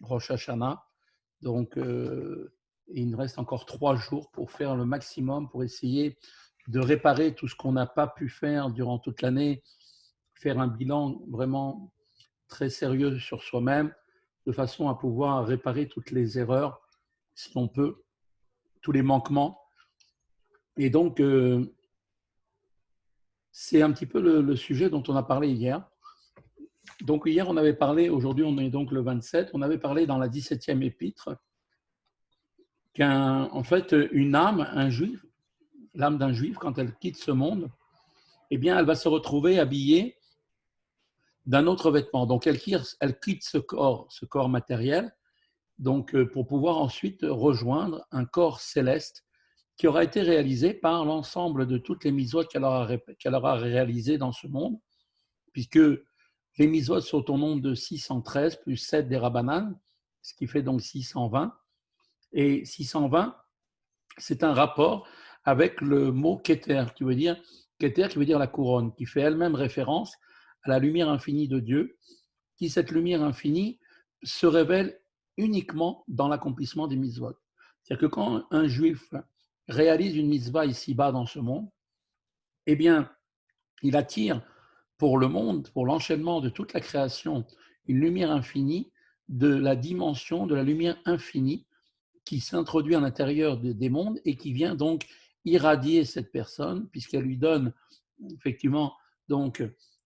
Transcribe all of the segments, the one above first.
Rosh Hashanah. Donc, il nous reste encore 3 jours pour faire le maximum, pour essayer de réparer tout ce qu'on n'a pas pu faire durant toute l'année, faire un bilan vraiment très sérieux sur soi-même, de façon à pouvoir réparer toutes les erreurs, si on peut, tous les manquements. Et donc, c'est un petit peu le sujet dont on a parlé hier. Donc, hier, on avait parlé, aujourd'hui, on est donc le 27, on avait parlé dans la 17e épître qu'en fait, une âme, un juif, l'âme d'un juif, quand elle quitte ce monde, eh bien, elle va se retrouver habillée d'un autre vêtement. Donc, elle quitte ce corps matériel, donc, pour pouvoir ensuite rejoindre un corps céleste qui aura été réalisé par l'ensemble de toutes les mitzvot qu'elle aura réalisées dans ce monde, puisque les mitzvot sont au nombre de 613 plus 7 des Rabbanan, ce qui fait donc 620. Et 620, c'est un rapport avec le mot Keter qui veut dire la couronne, qui fait elle-même référence à la lumière infinie de Dieu, qui cette lumière infinie se révèle uniquement dans l'accomplissement des mitzvot. C'est-à-dire que quand un juif réalise une mitzvah ici-bas dans ce monde, eh bien, il attire pour le monde, pour l'enchaînement de toute la création, une lumière infinie de la dimension de la lumière infinie qui s'introduit à l'intérieur des mondes et qui vient donc irradier cette personne, puisqu'elle lui donne effectivement donc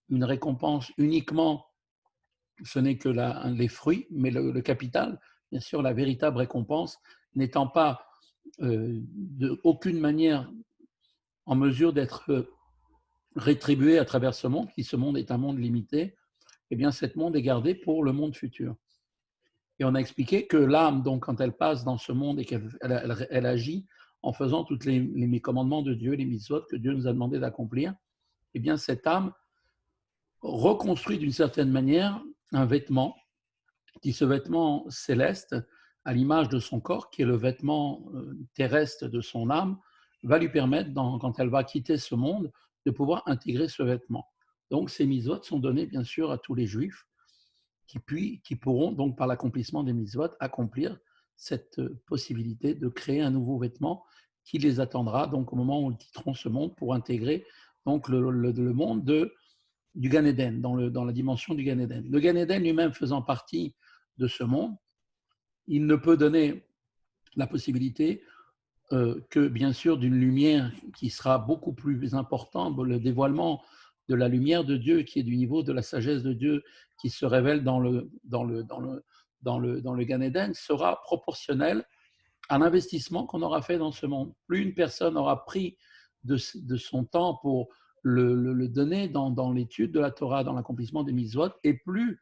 une récompense uniquement, ce n'est que les fruits, mais le capital, bien sûr, la véritable récompense n'étant pas de aucune manière en mesure d'être rétribuée à travers ce monde, qui ce monde est un monde limité, eh bien, cet monde est gardé pour le monde futur. Et on a expliqué que l'âme, donc, quand elle passe dans ce monde et qu'elle agit en faisant tous les commandements de Dieu, les mitzvot que Dieu nous a demandé d'accomplir, eh bien, cette âme reconstruit d'une certaine manière un vêtement, qui ce vêtement céleste, à l'image de son corps, qui est le vêtement terrestre de son âme, va lui permettre, quand elle va quitter ce monde, de pouvoir intégrer ce vêtement. Donc, ces mitzvot sont donnés, bien sûr, à tous les juifs, qui pourront donc par l'accomplissement des mitzvot accomplir cette possibilité de créer un nouveau vêtement qui les attendra donc au moment où ils quitteront ce monde pour intégrer donc le monde du Gan Eden, dans la dimension du Gan Eden. Le Gan Eden lui-même faisant partie de ce monde, il ne peut donner la possibilité que bien sûr d'une lumière qui sera beaucoup plus importante, le dévoilement de la lumière de Dieu qui est du niveau de la sagesse de Dieu qui se révèle dans le Gan Eden sera proportionnel à l'investissement qu'on aura fait dans ce monde. Plus une personne aura pris de son temps pour le donner dans l'étude de la Torah, dans l'accomplissement des mitzvot, et plus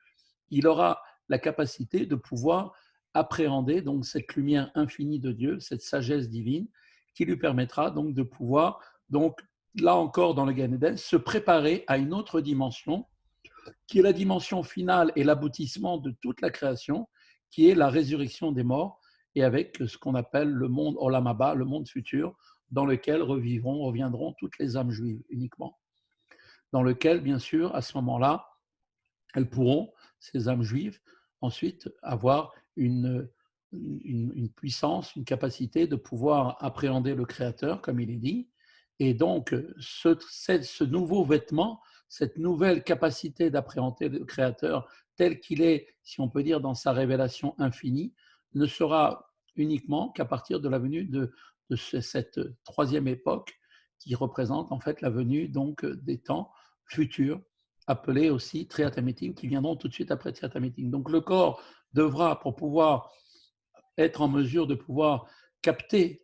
il aura la capacité de pouvoir appréhender donc cette lumière infinie de Dieu, cette sagesse divine, qui lui permettra donc de pouvoir, donc là encore dans le Gan Eden, se préparer à une autre dimension, qui est la dimension finale et l'aboutissement de toute la création, qui est la résurrection des morts, et avec ce qu'on appelle le monde Olam Haba, le monde futur, dans lequel reviendront toutes les âmes juives uniquement. Dans lequel, bien sûr, à ce moment-là, elles pourront, ces âmes juives, ensuite avoir une puissance, une capacité de pouvoir appréhender le Créateur, comme il est dit. Et donc, ce nouveau vêtement, cette nouvelle capacité d'appréhender le Créateur tel qu'il est, si on peut dire, dans sa révélation infinie, ne sera uniquement qu'à partir de la venue de cette troisième époque qui représente en fait la venue donc des temps futurs, appelés aussi triatamétim, qui viendront tout de suite après triatamétim. Donc le corps devra, pour pouvoir être en mesure de pouvoir capter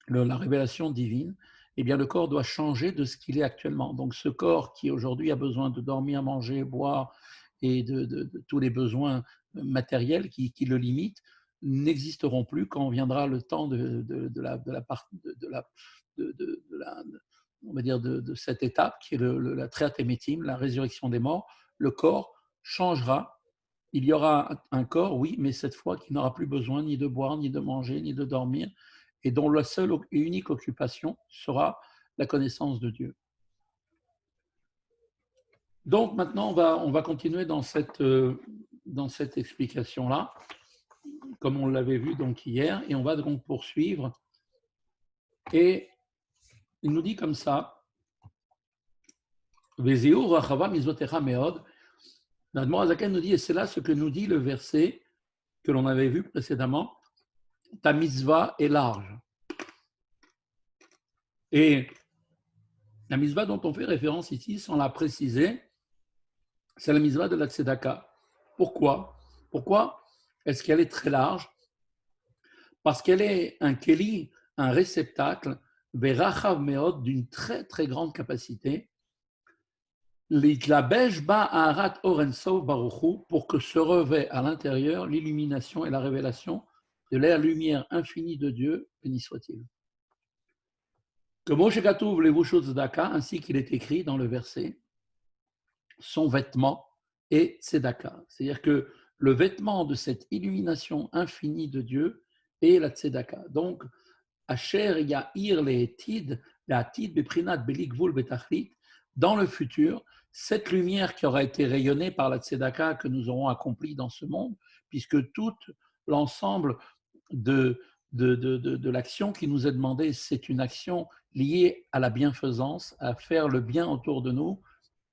la révélation divine, eh bien le corps doit changer de ce qu'il est actuellement. Donc ce corps qui aujourd'hui a besoin de dormir, manger, boire et de tous les besoins matériels qui le limitent, n'existeront plus quand viendra le temps on va dire de cette étape qui est la triatémétime, la résurrection des morts. Le corps changera. Il y aura un corps, oui, mais cette fois qui n'aura plus besoin ni de boire, ni de manger, ni de dormir, et dont la seule et unique occupation sera la connaissance de Dieu. Donc maintenant, on va continuer dans cette explication-là. comme on l'avait vu donc hier, et on va donc poursuivre. Et il nous dit comme ça, Vezeu rachava mitzvotecha meod. L'Admor Azaken nous dit, et c'est là ce que nous dit le verset que l'on avait vu précédemment, ta mitzvah est large. Et la mitzvah dont on fait référence ici, sans la préciser, c'est la mitzvah de la tzedaka. Pourquoi? Pourquoi est-ce qu'elle est très large? Parce qu'elle est un keli, un réceptacle, verachav meod, d'une très très grande capacité, l'itlabesh ba aharat orensov baruchu, pour que se revêt à l'intérieur l'illumination et la révélation de la lumière infinie de Dieu, béni soit-il. Que Moshe Katuv levushot tzedaka, ainsi qu'il est écrit dans le verset, son vêtement est tzedaka. C'est-à-dire que le vêtement de cette illumination infinie de Dieu est la tzedaka. Donc, Asher Ya'ir Le'etid, Le'atid Beprinat Belikvul Betachlit, dans le futur, cette lumière qui aura été rayonnée par la tzedaka que nous aurons accomplie dans ce monde, puisque tout l'ensemble de l'action qui nous est demandée, c'est une action liée à la bienfaisance, à faire le bien autour de nous,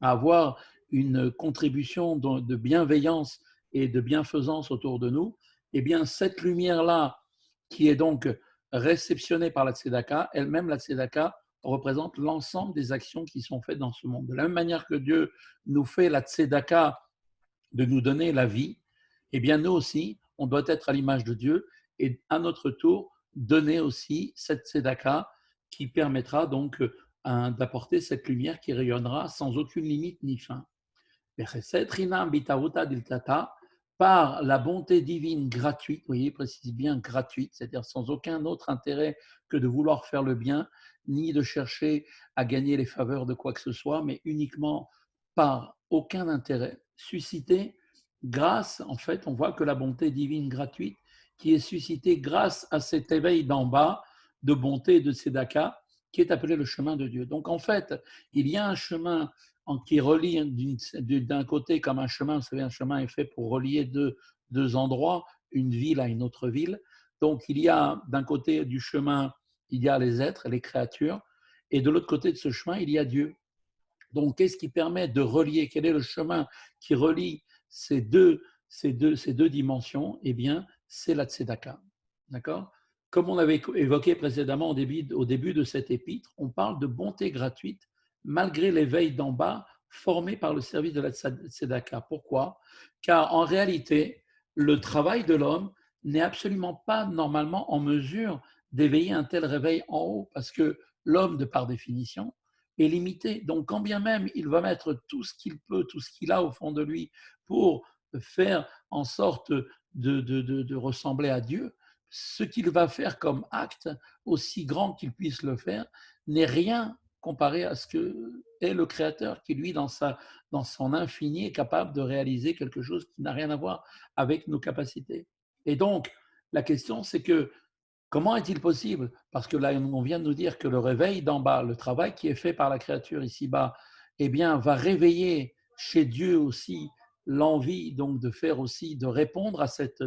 à avoir une contribution de bienveillance et de bienfaisance autour de nous, eh bien, cette lumière-là, qui est donc réceptionnée par la tzedaka, elle-même, la tzedaka, représente l'ensemble des actions qui sont faites dans ce monde. De la même manière que Dieu nous fait la tzedaka de nous donner la vie, eh bien, nous aussi, on doit être à l'image de Dieu et à notre tour, donner aussi cette tzedaka qui permettra donc d'apporter cette lumière qui rayonnera sans aucune limite ni fin. Par la bonté divine gratuite, vous voyez, précise bien gratuite, c'est-à-dire sans aucun autre intérêt que de vouloir faire le bien, ni de chercher à gagner les faveurs de quoi que ce soit, mais uniquement par aucun intérêt, suscité grâce, en fait, on voit que la bonté divine gratuite qui est suscitée grâce à cet éveil d'en bas de bonté et de tzedaka, qui est appelé le chemin de Dieu. Donc en fait, il y a un chemin qui relie d'un côté comme un chemin, vous savez, un chemin est fait pour relier deux endroits, une ville à une autre ville. Donc il y a d'un côté du chemin, il y a les êtres, les créatures, et de l'autre côté de ce chemin, il y a Dieu. Donc qu'est-ce qui permet de relier? Quel est le chemin qui relie ces deux dimensions? Eh bien, c'est la tzedaka. D'accord? Comme on avait évoqué précédemment au début de cet épître, on parle de bonté gratuite malgré l'éveil d'en bas formé par le service de la tzedaka. Pourquoi? Car en réalité, le travail de l'homme n'est absolument pas normalement en mesure d'éveiller un tel réveil en haut, parce que l'homme, de par définition, est limité. Donc, quand bien même il va mettre tout ce qu'il peut, tout ce qu'il a au fond de lui pour faire en sorte de ressembler à Dieu, ce qu'il va faire comme acte, aussi grand qu'il puisse le faire, n'est rien comparé à ce que est le Créateur, qui lui, dans son infini, est capable de réaliser quelque chose qui n'a rien à voir avec nos capacités. Et donc, la question, c'est que comment est-il possible? Parce que là, on vient de nous dire que le réveil d'en bas, le travail qui est fait par la créature ici-bas, eh bien, va réveiller chez Dieu aussi l'envie donc de faire aussi, de répondre à cet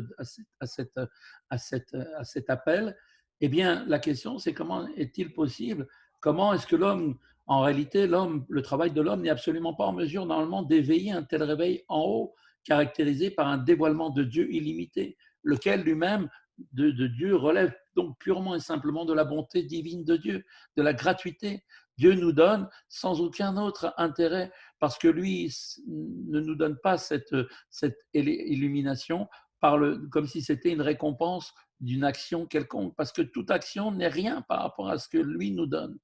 appel. Eh bien, la question, c'est comment est-il possible? Comment est-ce que l'homme, en réalité, le travail de l'homme n'est absolument pas en mesure normalement d'éveiller un tel réveil en haut, caractérisé par un dévoilement de Dieu illimité, lequel lui-même de Dieu relève donc purement et simplement de la bonté divine de Dieu, de la gratuité. Dieu nous donne sans aucun autre intérêt, parce que lui ne nous donne pas cette illumination comme si c'était une récompense d'une action quelconque, parce que toute action n'est rien par rapport à ce que lui nous donne.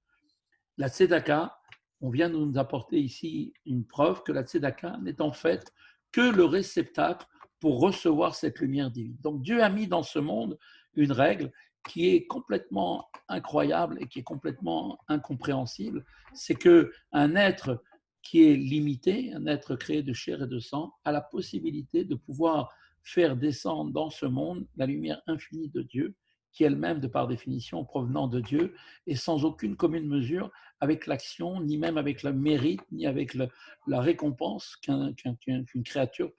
La tzedaka, on vient de nous apporter ici une preuve que la tzedaka n'est en fait que le réceptacle pour recevoir cette lumière divine. Donc Dieu a mis dans ce monde une règle qui est complètement incroyable et qui est complètement incompréhensible, c'est qu'un être qui est limité, un être créé de chair et de sang, a la possibilité de pouvoir faire descendre dans ce monde la lumière infinie de Dieu, qui elle-même, de par définition, provenant de Dieu, et sans aucune commune mesure avec l'action, ni même avec le mérite, ni avec la récompense qu'une créature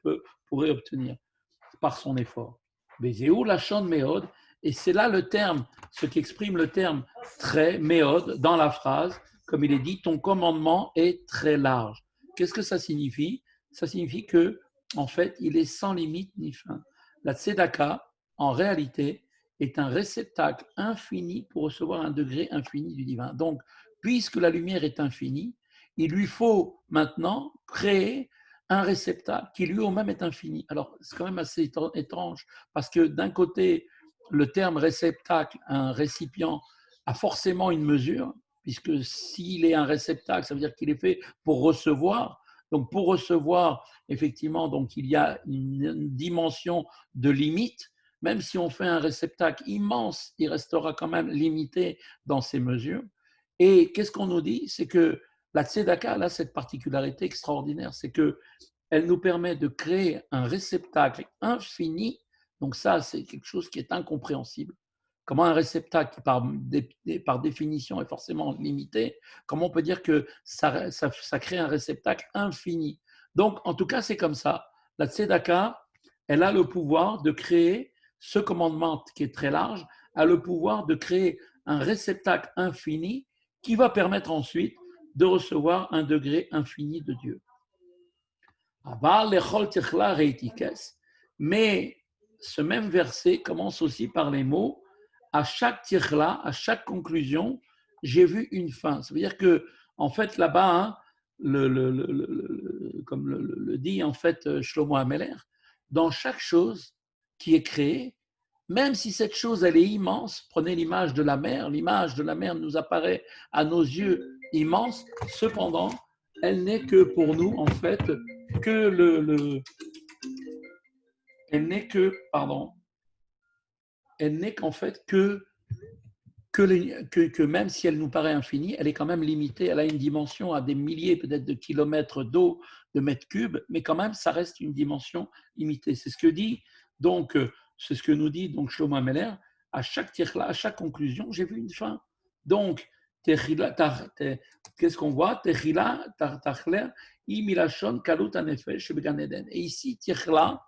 pourrait obtenir par son effort. Bezéou Lachon Méod, et c'est là le terme, ce qui exprime le terme très, Méod, dans la phrase, comme il est dit, ton commandement est très large. Qu'est-ce que ça signifie? Ça signifie que, en fait, il est sans limite ni fin. La tzedaka, en réalité, est un réceptacle infini pour recevoir un degré infini du divin. Donc, puisque la lumière est infinie, il lui faut maintenant créer un réceptacle qui lui au même est infini. Alors, c'est quand même assez étrange parce que d'un côté, le terme réceptacle, un récipient, a forcément une mesure, puisque s'il est un réceptacle, ça veut dire qu'il est fait pour recevoir. Donc, pour recevoir, effectivement, donc il y a une dimension de limite. Même si on fait un réceptacle immense, il restera quand même limité dans ses mesures. Et qu'est-ce qu'on nous dit? C'est que la tzedaka a cette particularité extraordinaire, c'est que elle nous permet de créer un réceptacle infini. Donc ça, c'est quelque chose qui est incompréhensible. Comment un réceptacle qui, par définition, est forcément limité, comment on peut dire que ça crée un réceptacle infini? Donc, en tout cas, c'est comme ça. La tzedaka, elle a le pouvoir de créer ce commandement qui est très large, a le pouvoir de créer un réceptacle infini qui va permettre ensuite de recevoir un degré infini de Dieu. Mais ce même verset commence aussi par les mots à chaque tirla, à chaque conclusion, j'ai vu une fin. Ça veut dire que, en fait, là-bas, hein, comme le dit en fait Shlomo Ameler, dans chaque chose qui est créée, même si cette chose elle est immense, prenez l'image de la mer nous apparaît à nos yeux immense, cependant, elle n'est que pour nous, en fait, que elle n'est que, pardon, elle n'est qu'en fait que même si elle nous paraît infinie, elle est quand même limitée, elle a une dimension à des milliers peut-être de kilomètres d'eau, de mètres cubes, mais quand même, ça reste une dimension limitée. C'est ce que dit, donc, c'est ce que nous dit donc Shlomo Ameler, à chaque tirla, à chaque conclusion, j'ai vu une fin. Donc, qu'est-ce qu'on voit? Et ici, tirla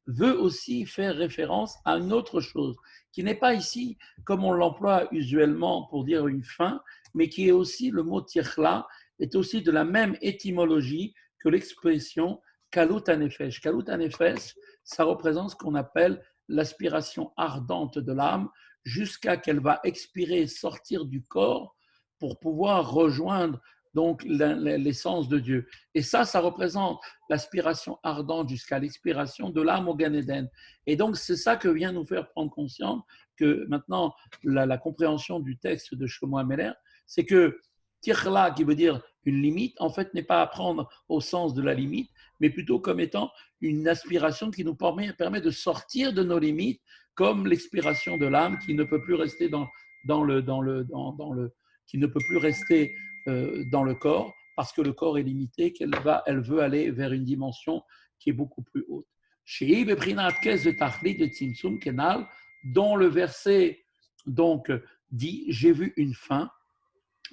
veut aussi faire référence à une autre chose qui n'est pas ici comme on l'emploie usuellement pour dire une fin, mais qui est aussi le mot tirla, est aussi de la même étymologie que l'expression kalut hanefesh. Kalut hanefesh, ça représente ce qu'on appelle l'aspiration ardente de l'âme jusqu'à qu'elle va expirer, sortir du corps pour pouvoir rejoindre donc l'essence de Dieu. Et ça représente l'aspiration ardente jusqu'à l'expiration de l'âme au Gan Eden. Et donc, c'est ça que vient nous faire prendre conscience que maintenant, la compréhension du texte de Shlomo Ameler, c'est que tirla, qui veut dire une limite, en fait, n'est pas à prendre au sens de la limite, mais plutôt comme étant une aspiration qui nous permet de sortir de nos limites, comme l'expiration de l'âme qui ne peut plus rester qui ne peut plus rester dans le corps parce que le corps est limité, elle veut aller vers une dimension qui est beaucoup plus haute. Dont le verset donc dit j'ai vu une fin,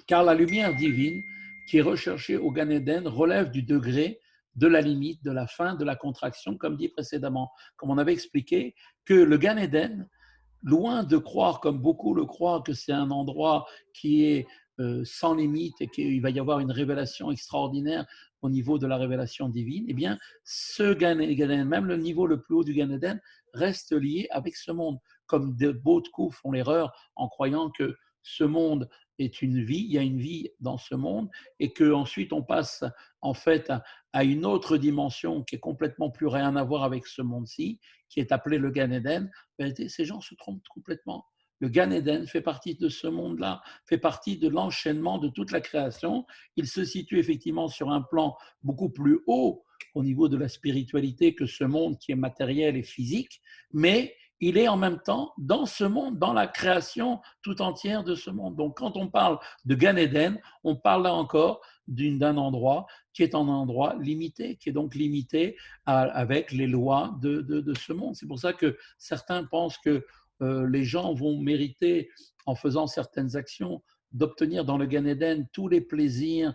car la lumière divine qui est recherchée au Gan Eden relève du degré de la limite, de la fin, de la contraction, comme dit précédemment, comme on avait expliqué que le Gan Eden, loin de croire, comme beaucoup le croient, que c'est un endroit qui est sans limite et qu'il va y avoir une révélation extraordinaire au niveau de la révélation divine, eh bien, ce Gan Eden, même le niveau le plus haut du Gan Eden, reste lié avec ce monde. Comme de beaucoup font l'erreur en croyant que ce monde est une vie, il y a une vie dans ce monde, et qu'ensuite on passe en fait à une autre dimension qui est complètement plus rien à voir avec ce monde-ci, qui est appelé le Gan Eden. Ces gens se trompent complètement. Le Gan Eden fait partie de ce monde-là, fait partie de l'enchaînement de toute la création. Il se situe effectivement sur un plan beaucoup plus haut au niveau de la spiritualité que ce monde qui est matériel et physique, mais il est en même temps dans ce monde, dans la création tout entière de ce monde. Donc quand on parle de Gan Eden, on parle là encore d'un endroit qui est un endroit limité, qui est donc limité avec les lois de ce monde. C'est pour ça que certains pensent que les gens vont mériter, en faisant certaines actions, d'obtenir dans le Gan Eden tous les plaisirs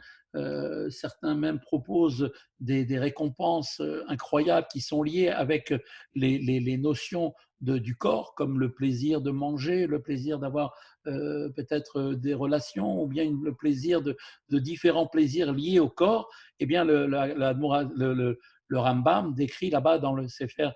certains même proposent des récompenses incroyables qui sont liées avec les notions du corps, comme le plaisir de manger, le plaisir d'avoir peut-être des relations, ou bien le plaisir de différents plaisirs liés au corps. Eh bien, le Rambam décrit là-bas dans le Sefer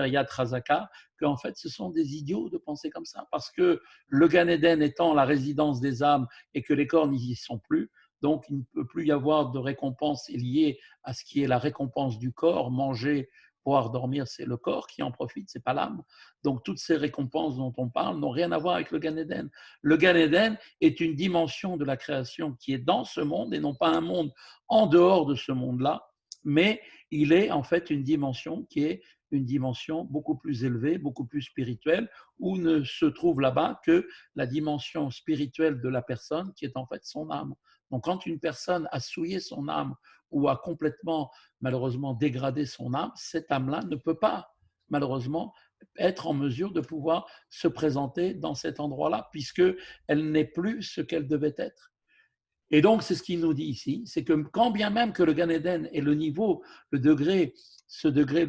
Yad Chazaka qu'en fait, ce sont des idiots de penser comme ça, parce que le Gan Eden étant la résidence des âmes et que les corps n'y sont plus, donc il ne peut plus y avoir de récompense liée à ce qui est la récompense du corps. Manger, pouvoir dormir, c'est le corps qui en profite, c'est pas l'âme. Donc toutes ces récompenses dont on parle n'ont rien à voir avec le Gan Eden. Le Gan Eden est une dimension de la création qui est dans ce monde et non pas un monde en dehors de ce monde-là, mais il est en fait une dimension qui est une dimension beaucoup plus élevée, beaucoup plus spirituelle, où ne se trouve là-bas que la dimension spirituelle de la personne qui est en fait son âme. Donc quand une personne a souillé son âme ou a complètement, malheureusement, dégradé son âme, cette âme-là ne peut pas, malheureusement, être en mesure de pouvoir se présenter dans cet endroit-là, puisqu'elle n'est plus ce qu'elle devait être. Et donc, c'est ce qu'il nous dit ici, c'est que quand bien même que le Gan Eden est le niveau, le degré, ce degré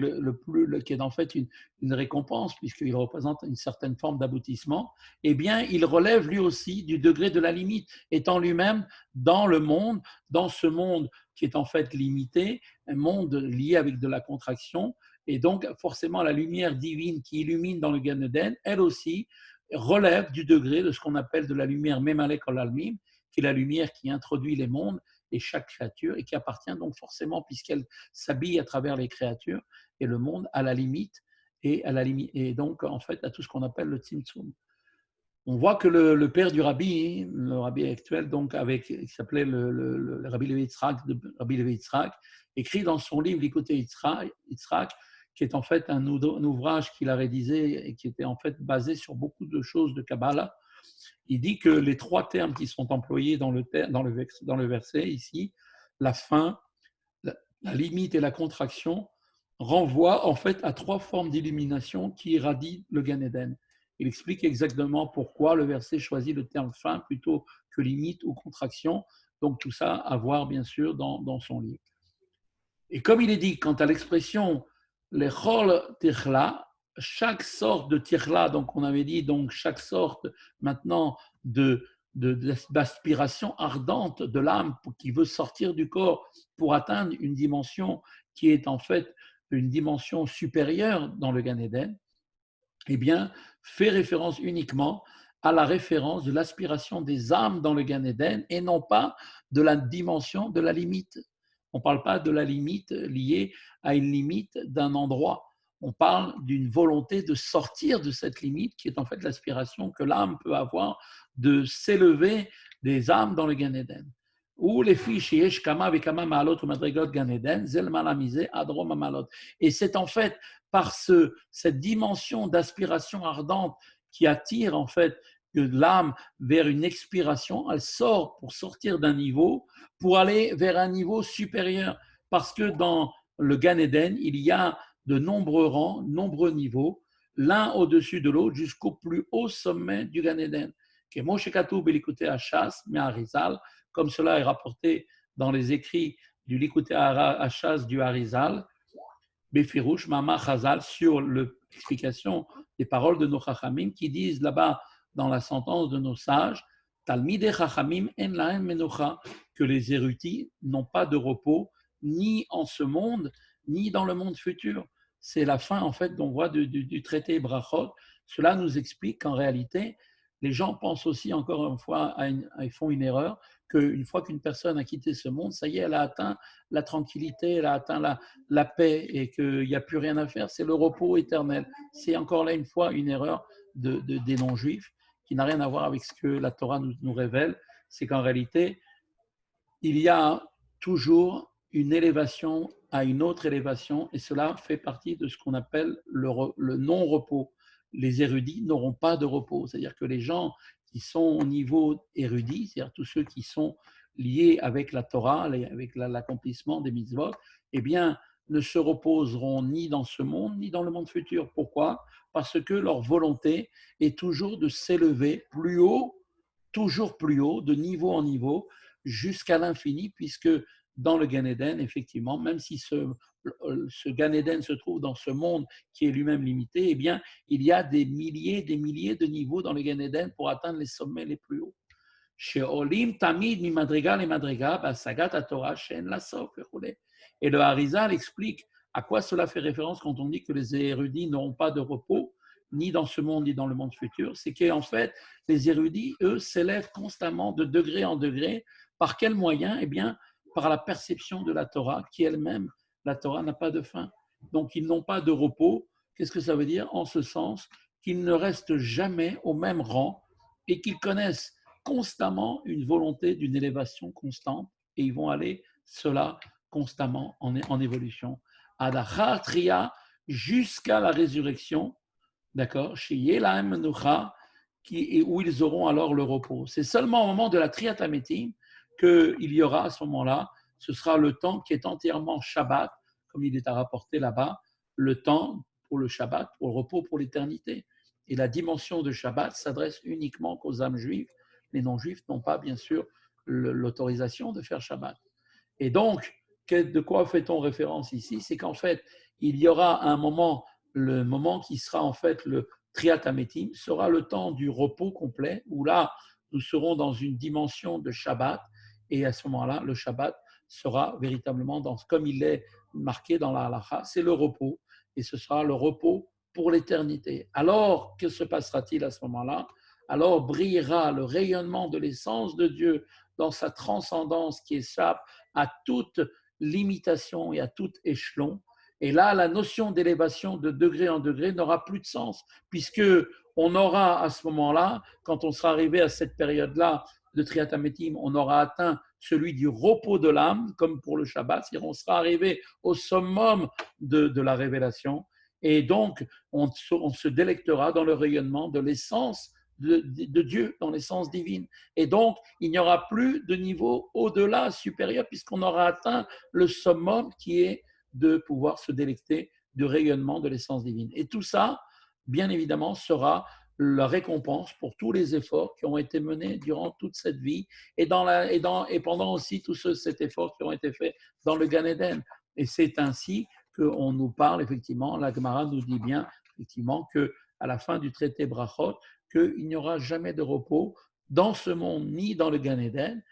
qui est en fait une récompense, puisqu'il représente une certaine forme d'aboutissement, eh bien, il relève lui aussi du degré de la limite, étant lui-même dans le monde, dans ce monde qui est en fait limité, un monde lié avec de la contraction, et donc forcément la lumière divine qui illumine dans le Gan Eden, elle aussi relève du degré de ce qu'on appelle de la lumière Memalek Olalmim, qui est la lumière qui introduit les mondes et chaque créature, et qui appartient donc forcément, puisqu'elle s'habille à travers les créatures et le monde, à la limite, et donc en fait à tout ce qu'on appelle le Tzimtzum. On voit que le père du rabbi, le rabbi actuel, donc qui s'appelait le Rabbi Levi Yitzhak, écrit dans son livre L'Ikutei Yitzhak, qui est en fait un ouvrage qu'il a rédigé et qui était en fait basé sur beaucoup de choses de Kabbalah. Il dit que les trois termes qui sont employés dans le verset ici, la fin, la limite et la contraction, renvoient en fait à trois formes d'illumination qui irradient le Gan Eden. Il explique exactement pourquoi le verset choisit le terme fin plutôt que limite ou contraction. Donc tout ça à voir bien sûr dans son livre. Et comme il est dit quant à l'expression lechol tichla, chaque sorte de tichla, donc on avait dit donc chaque sorte maintenant d'aspiration ardente de l'âme qui veut sortir du corps pour atteindre une dimension qui est en fait une dimension supérieure dans le Gan Eden, eh bien, fait référence uniquement à la référence de l'aspiration des âmes dans le Gan Eden et non pas de la dimension de la limite. On ne parle pas de la limite liée à une limite d'un endroit. On parle d'une volonté de sortir de cette limite qui est en fait l'aspiration que l'âme peut avoir de s'élever des âmes dans le Gan Eden. Ou les filles chez Kama Vekama Maalot ou Madrigot Gan Eden, Zel Malamizé, Adrom Maalot. Et c'est en fait par cette dimension d'aspiration ardente qui attire en fait l'âme vers une expiration, elle sort pour sortir d'un niveau, pour aller vers un niveau supérieur. Parce que dans le Gan Eden, il y a de nombreux rangs, nombreux niveaux, l'un au-dessus de l'autre jusqu'au plus haut sommet du Gan Eden. Comme cela est rapporté dans les écrits du Likutei Hachaz du Harizal, Befirouche, Mama Chazal, sur l'explication des paroles de nos Chachamim qui disent là-bas dans la sentence de nos sages, Talmidei Chachamim en lahem menocha, que les érudits n'ont pas de repos ni en ce monde, ni dans le monde futur. C'est la fin, en fait, qu'on voit du traité Brachot. Cela nous explique qu'en réalité, les gens pensent aussi, encore une fois, ils font une erreur, qu'une fois qu'une personne a quitté ce monde, ça y est, elle a atteint la tranquillité, elle a atteint la paix et qu'il n'y a plus rien à faire, c'est le repos éternel. C'est encore là une fois une erreur des non-juifs qui n'a rien à voir avec ce que la Torah nous révèle, c'est qu'en réalité, il y a toujours une élévation à une autre élévation et cela fait partie de ce qu'on appelle le non-repos. Les érudits n'auront pas de repos, c'est-à-dire que les gens qui sont au niveau érudit, c'est-à-dire tous ceux qui sont liés avec la Torah, avec l'accomplissement des mitzvot, eh bien, ne se reposeront ni dans ce monde, ni dans le monde futur. Pourquoi ? Parce que leur volonté est toujours de s'élever plus haut, toujours plus haut, de niveau en niveau, jusqu'à l'infini, puisque dans le Gan Eden, effectivement, même si ce Gan Eden se trouve dans ce monde qui est lui-même limité, eh bien, il y a des milliers de niveaux dans le Gan Eden pour atteindre les sommets les plus hauts. She'olim tamid mi madriga le madriga, basagat Torah she'en la sof, et le Harizal explique à quoi cela fait référence quand on dit que les érudits n'auront pas de repos, ni dans ce monde, ni dans le monde futur. C'est qu'en fait, les érudits, eux, s'élèvent constamment de degré en degré. Par quel moyen? Eh bien, par la perception de la Torah, qui elle-même, la Torah n'a pas de fin. Donc, ils n'ont pas de repos. Qu'est-ce que ça veut dire? En ce sens qu'ils ne restent jamais au même rang et qu'ils connaissent constamment une volonté d'une élévation constante et ils vont aller cela constamment en évolution. Adachar Tria jusqu'à la résurrection, d'accord, chez Yelahem Menucha, où ils auront alors le repos. C'est seulement au moment de la Triat Hametim qu'il y aura à ce moment-là, ce sera le temps qui est entièrement Shabbat, comme il est à rapporter là-bas, le temps pour le Shabbat, pour le repos, pour l'éternité. Et la dimension de Shabbat s'adresse uniquement qu'aux âmes juives. Les non-juifs n'ont pas, bien sûr, l'autorisation de faire Shabbat. Et donc, de quoi fait-on référence ici? C'est qu'en fait, il y aura un moment, le moment qui sera en fait le Triat Hametim, sera le temps du repos complet, où là, nous serons dans une dimension de Shabbat, et à ce moment-là, le Shabbat sera véritablement, comme il est marqué dans la halacha, c'est le repos, et ce sera le repos pour l'éternité. Alors, que se passera-t-il à ce moment-là? Alors brillera le rayonnement de l'essence de Dieu dans sa transcendance qui échappe à toute limitation et à tout échelon. Et là, la notion d'élévation de degré en degré n'aura plus de sens, puisque on aura à ce moment-là, quand on sera arrivé à cette période-là de Triat Hametim, on aura atteint celui du repos de l'âme, comme pour le Shabbat, c'est-à-dire on sera arrivé au summum de la révélation, et donc on se délectera dans le rayonnement de l'essence de Dieu, dans l'essence divine. Et donc, il n'y aura plus de niveau au-delà, supérieur, puisqu'on aura atteint le summum qui est de pouvoir se délecter du rayonnement de l'essence divine. Et tout ça, bien évidemment, sera la récompense pour tous les efforts qui ont été menés durant toute cette vie et pendant aussi tout cet effort qui ont été faits dans le Gan Eden. Et c'est ainsi qu'on nous parle, effectivement, la Gemara nous dit bien, effectivement, qu'à la fin du traité Brachot, qu'il n'y aura jamais de repos dans ce monde ni dans le Gan Eden,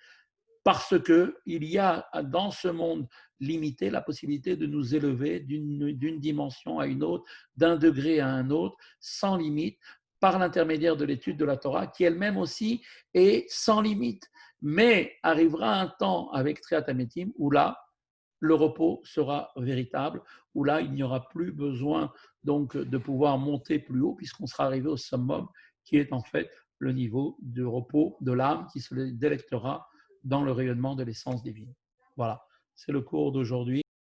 parce qu'il y a dans ce monde limité la possibilité de nous élever d'une dimension à une autre, d'un degré à un autre, sans limite, par l'intermédiaire de l'étude de la Torah, qui elle-même aussi est sans limite. Mais arrivera un temps avec Triat Hametim où là, le repos sera véritable, où là, il n'y aura plus besoin donc de pouvoir monter plus haut, puisqu'on sera arrivé au summum, qui est en fait le niveau de repos de l'âme qui se délectera dans le rayonnement de l'essence divine. Voilà, c'est le cours d'aujourd'hui.